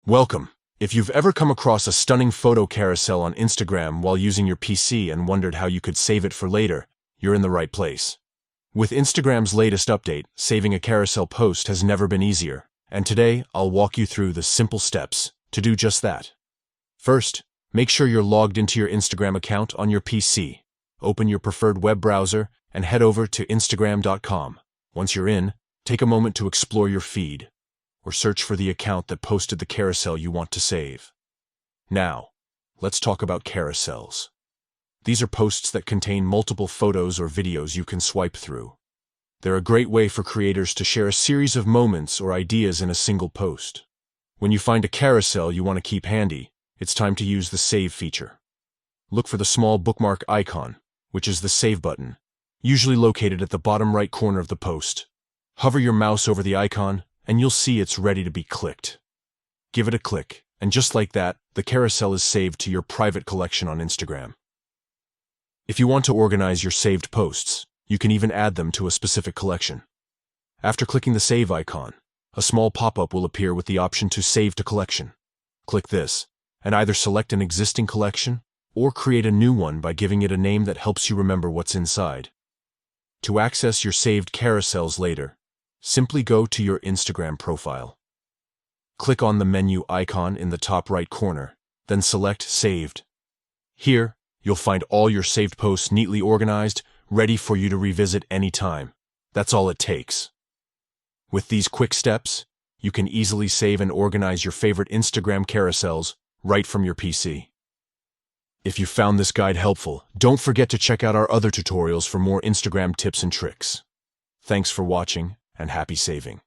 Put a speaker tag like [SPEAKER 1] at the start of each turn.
[SPEAKER 1] Welcome. If you've ever come across a stunning photo carousel on Instagram while using your PC and wondered how you could save it for later, you're in the right place. With Instagram's latest update, saving a carousel post has never been easier, and today I'll walk you through the simple steps to do just that. First, make sure you're logged into your Instagram account on your PC. Open your preferred web browser and head over to Instagram.com. Once you're in, take a moment to explore your feed, or search for the account that posted the carousel you want to save. Now, let's talk about carousels. These are posts that contain multiple photos or videos you can swipe through. They're a great way for creators to share a series of moments or ideas in a single post. When you find a carousel you want to keep handy, it's time to use the Save feature. Look for the small bookmark icon, which is the Save button, usually located at the bottom right corner of the post. Hover your mouse over the icon, and you'll see it's ready to be clicked. Give it a click, and just like that, the carousel is saved to your private collection on Instagram. If you want to organize your saved posts, you can even add them to a specific collection. After clicking the Save icon, a small pop-up will appear with the option to Save to Collection. Click this, and either select an existing collection or create a new one by giving it a name that helps you remember what's inside. To access your saved carousels later, simply go to your Instagram profile. Click on the menu icon in the top right corner, then select Saved. Here, you'll find all your saved posts neatly organized, ready for you to revisit anytime. That's all it takes. With these quick steps, you can easily save and organize your favorite Instagram carousels right from your PC. If you found this guide helpful, don't forget to check out our other tutorials for more Instagram tips and tricks. Thanks for watching, and happy saving.